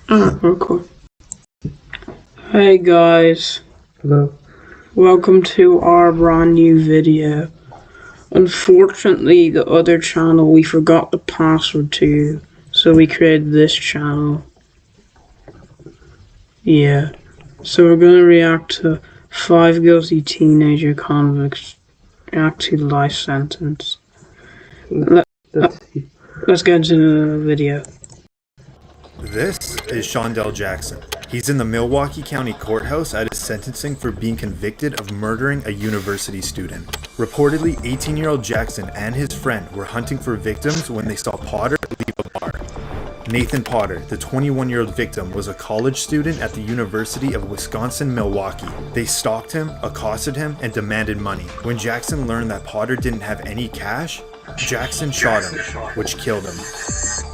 Record. Hey guys. Hello. Welcome to our brand new video. Unfortunately, the other channel we forgot the password to, so we created this channel. Yeah. So we're gonna react to 5 guilty teenager convicts react to life sentence. Let's get into the video. This is Shondell Jackson. He's in the Milwaukee County Courthouse at his sentencing for being convicted of murdering a university student. Reportedly, 18-year-old Jackson and his friend were hunting for victims when they saw Potter leave a bar. Nathan Potter, the 21-year-old victim, was a college student at the University of Wisconsin-Milwaukee. They stalked him, accosted him, and demanded money. When Jackson learned that Potter didn't have any cash, Jackson shot him, which killed him.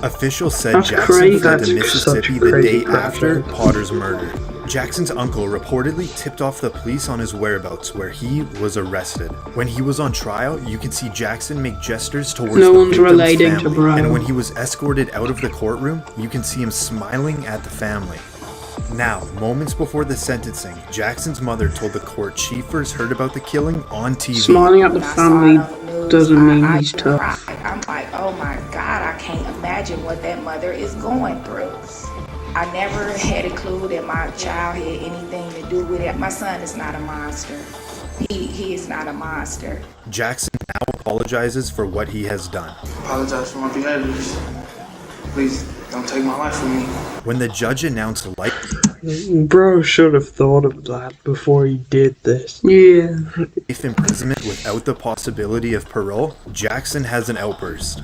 Officials said Jackson fled to Mississippi the day after Potter's murder. Jackson's uncle reportedly tipped off the police on his whereabouts, where he was arrested. When he was on trial, you can see Jackson make gestures towards the victim's family, and when he was escorted out of the courtroom, you can see him smiling at the family. Now, moments before the sentencing, Jackson's mother told the court she first heard about the killing on TV. Smiling at the family doesn't mean he's tough. I'm like, oh my God, I can't imagine what that mother is going through. I never had a clue that my child had anything to do with it. My son is not a monster. He is not a monster. Jackson now apologizes for what he has done. I apologize for my behaviors. Please don't take my life from me. When the judge announced life Bro should have thought of that before he did this. Yeah. imprisonment without the possibility of parole, Jackson has an outburst.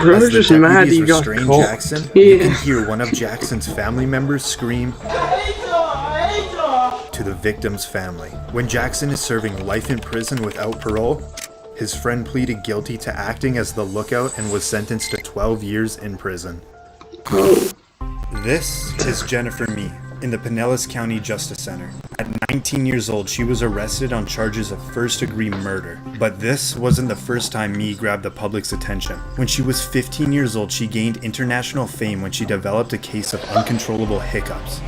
Bro's just mad he got caught. Jackson, you can hear one of Jackson's family members scream to the victim's family. When Jackson is serving life in prison without parole, his friend pleaded guilty to acting as the lookout and was sentenced to 12 years in prison. This is Jennifer Mee in the Pinellas County Justice Center. At 19 years old, she was arrested on charges of first-degree murder. But this wasn't the first time Mee grabbed the public's attention. When she was 15 years old, she gained international fame when she developed a case of uncontrollable hiccups.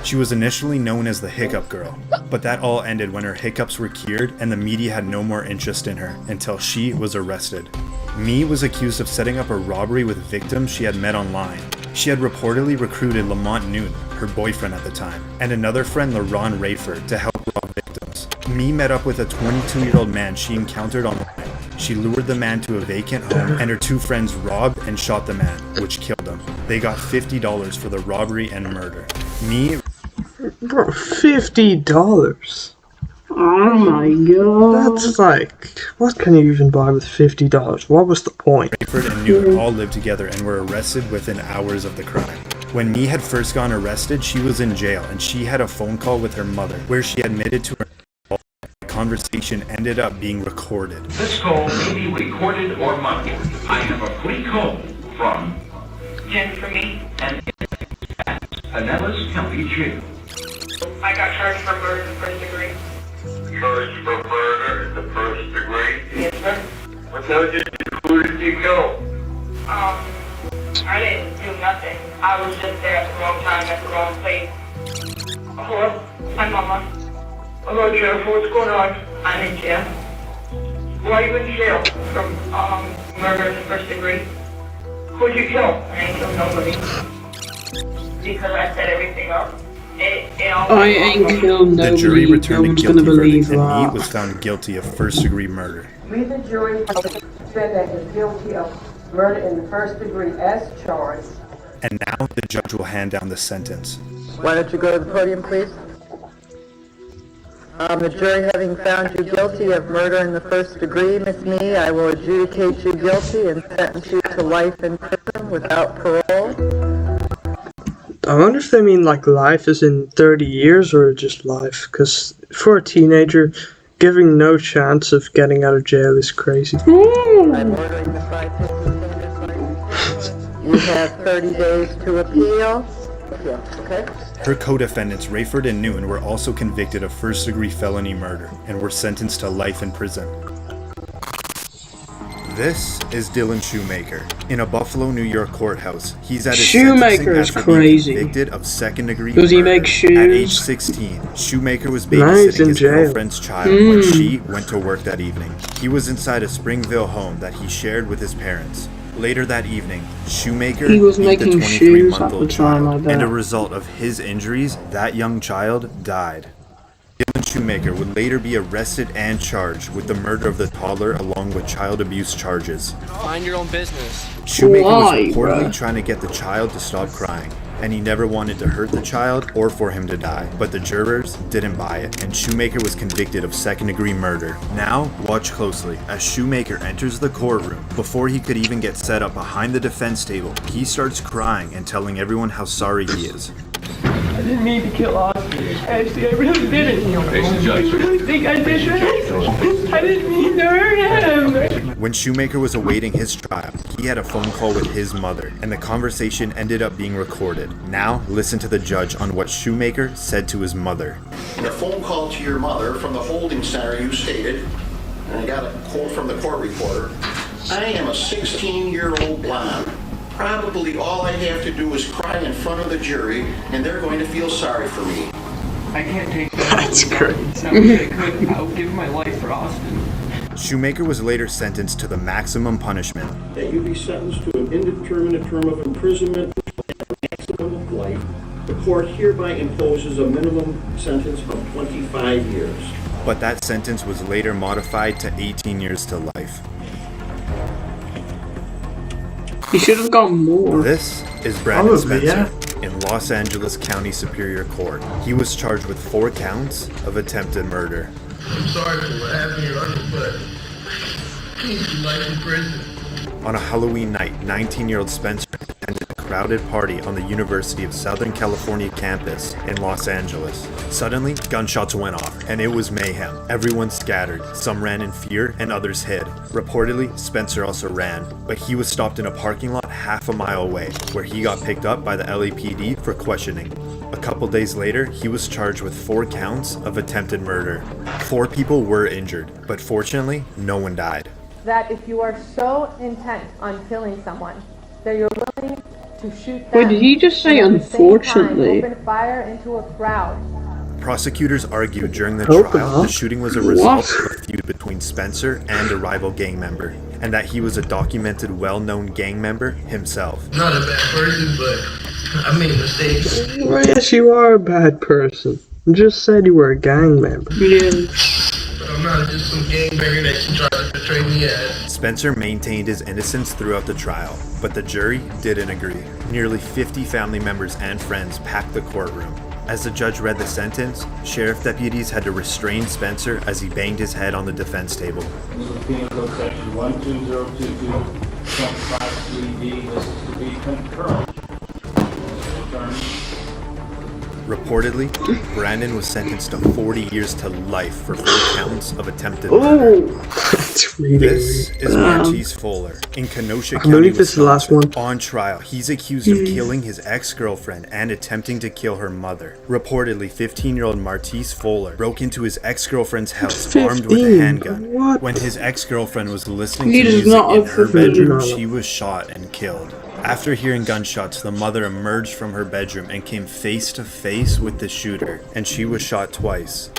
She was initially known as the Hiccup Girl, but that all ended when her hiccups were cured and the media had no more interest in her until she was arrested. Mee was accused of setting up a robbery with victims she had met online. She had reportedly recruited Lamont Noon, her boyfriend at the time, and another friend, LaRon Rayford, to help rob victims. Mee met up with a 22-year-old man she encountered online. She lured the man to a vacant home, and her two friends robbed and shot the man, which killed him. They got $50 for the robbery and murder. Mee... Bro, $50? Oh my god. That's like, what can you even buy with $50? What was the point? Rayford and Noon all lived together and were arrested within hours of the crime. When Mee had first gotten arrested, she was in jail and she had a phone call with her mother where she admitted to her conversation ended up being recorded. This call may be recorded or monitored. I have a free call from Jennifer Mee. an Pinellas County Jail. I got charged for murder in the first degree. Charged for murder in the first degree. Yes, sir. What charges? Who did you kill? I didn't do nothing. I was just there at the wrong time, at the wrong place. Hello? Hi, Mama. Hello, Jennifer. What's going on? I'm in jail. Why are you in jail? From, murder in the first degree. Who'd you kill? I ain't killed nobody. Because I set everything up. I ain't killed nobody. The jury returned a guilty verdict and that. Mee was found guilty of first-degree murder. We, the jury, said that he's guilty of murder in the first degree as charged. And now the judge will hand down the sentence. Why don't you go to the podium, please? The jury having found you guilty of murder in the first degree, Miss Mee, I will adjudicate you guilty and sentence you to life in prison without parole. I wonder if they mean like life is in 30 years or just life, because for a teenager, giving no chance of getting out of jail is crazy. I'm ordering the 550. You have 30 days to appeal. Okay? Her co-defendants Rayford and Newton were also convicted of first-degree felony murder and were sentenced to life in prison. This is Dylan Shoemaker. In a Buffalo, New York courthouse, he's at his Shoemaker is sentencing after being crazy. convicted of second-degree Does he murder. make shoes? At age 16, Shoemaker was Now he's babysitting in his jail. girlfriend's child when she went to work that evening. He was inside a Springville home that he shared with his parents. Later that evening, Shoemaker He was beat the making shoes at the 23-month-old time, I child, bet. and a result of his injuries, that young child died. Dylan Shoemaker would later be arrested and charged with the murder of the toddler along with child abuse charges. Mind your own business. Shoemaker was Why, reportedly bruh? trying to get the child to stop crying, and he never wanted to hurt the child or for him to die, but the jurors didn't buy it, and Shoemaker was convicted of second-degree murder. Now, watch closely as Shoemaker enters the courtroom. Before he could even get set up behind the defense table, he starts crying and telling everyone how sorry he is. I didn't mean to kill Austin. Actually, I really didn't. Face the judge. I really think I did that. I didn't mean to hurt him. When Shoemaker was awaiting his trial, he had a phone call with his mother, and the conversation ended up being recorded. Now, listen to the judge on what Shoemaker said to his mother. In a phone call to your mother from the holding center, you stated, and I got a quote from the court reporter, "I am a 16-year-old blonde. Probably all I have to do is cry in front of the jury, and they're going to feel sorry for me." I can't take that. That's great. I wish I could. I would give my life for Austin. Shoemaker was later sentenced to the maximum punishment. That you be sentenced to an indeterminate term of imprisonment, which will have a maximum of life. The court hereby imposes a minimum sentence of 25 years. But that sentence was later modified to 18 years to life. He should have got more. This is Brandon Probably, Spencer in Los Angeles County Superior Court. He was charged with 4 counts of attempted murder. I'm sorry for what happened, Your Honor, but I need your life in prison. On a Halloween night, 19-year-old Spencer attended a crowded party on the University of Southern California campus in Los Angeles. Suddenly, gunshots went off, and it was mayhem. Everyone scattered. Some ran in fear, and others hid. Reportedly, Spencer also ran, but he was stopped in a parking lot half a mile away, where he got picked up by the LAPD for questioning. A couple days later, he was charged with 4 counts of attempted murder. 4 people were injured, but fortunately, no one died. That if you are so intent on killing someone that you're willing to shoot them, Wait, did he just say and at the same time unfortunately? open fire into a crowd. Prosecutors argued during the Hope trial not. the shooting was a result of a feud between Spencer and a rival gang member, and that he was a documented, well-known gang member himself. I'm not a bad person, but I made mistakes. Well, yes, you are a bad person. You just said you were a gang member. Yeah. But I'm not just some gangbanger that you try to portray me as. Spencer maintained his innocence throughout the trial, but the jury didn't agree. Nearly 50 family members and friends packed the courtroom. As the judge read the sentence, sheriff deputies had to restrain Spencer as he banged his head on the defense table. This is Penal Code Section 12022.53D. This is to be concurrent. Reportedly, Brandon was sentenced to 40 years to life for 4 counts of attempted murder. Oh, that's really This weird. is Martise Fuller in Kenosha County, believe this is the last Wisconsin. one. On trial, he's accused of killing his ex-girlfriend and attempting to kill her mother. Reportedly, 15-year-old Martise Fuller broke into his ex-girlfriend's house armed with a 15? handgun. What? When his ex-girlfriend was listening He to does music not in look her 15. bedroom, No. she was shot and killed. After hearing gunshots, the mother emerged from her bedroom and came face to face with the shooter, and she was shot twice.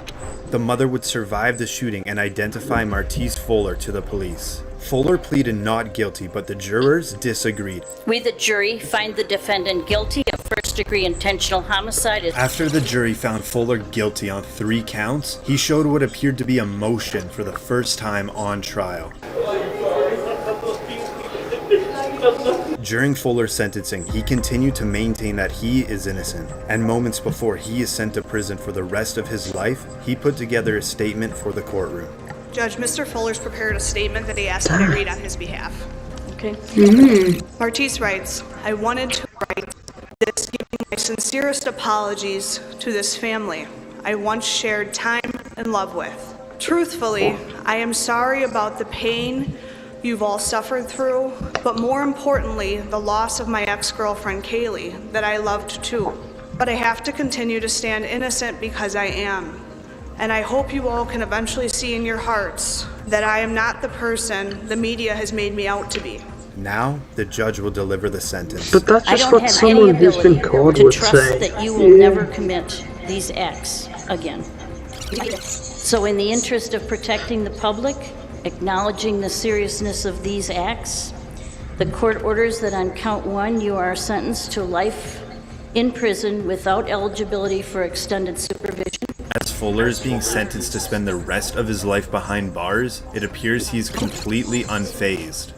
The mother would survive the shooting and identify Martise Fuller to the police. Fuller pleaded not guilty, but the jurors disagreed. We, the jury, find the defendant guilty of first-degree intentional homicide. After the jury found Fuller guilty on 3 counts, he showed what appeared to be emotion for the first time on trial. During Fuller's sentencing, he continued to maintain that he is innocent, and moments before he is sent to prison for the rest of his life, he put together a statement for the courtroom. Judge, Mr. Fuller's prepared a statement that he asked me to read on his behalf. Okay. Martise writes, I wanted to write this giving my sincerest apologies to this family I once shared time and love with. Truthfully, I am sorry about the pain you've all suffered through, but more importantly, the loss of my ex-girlfriend Kaylee that I loved too. but I have to continue to stand innocent because I am. And I hope you all can eventually see in your hearts that I am not the person the media has made me out to be. Now, the judge will deliver the sentence. But that's I just don't what have someone any who's been ability caught to would trust say. that you will never commit these acts again. So in the interest of protecting the public, acknowledging the seriousness of these acts, the court orders that on count 1, you are sentenced to life in prison without eligibility for extended supervision. As Fuller is being sentenced to spend the rest of his life behind bars, it appears he's completely unfazed.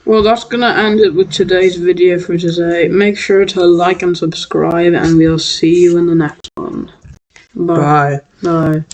Well, that's gonna end it with today's video for today. Make sure to like and subscribe, and we'll see you in the next one. Bye. Bye. Bye.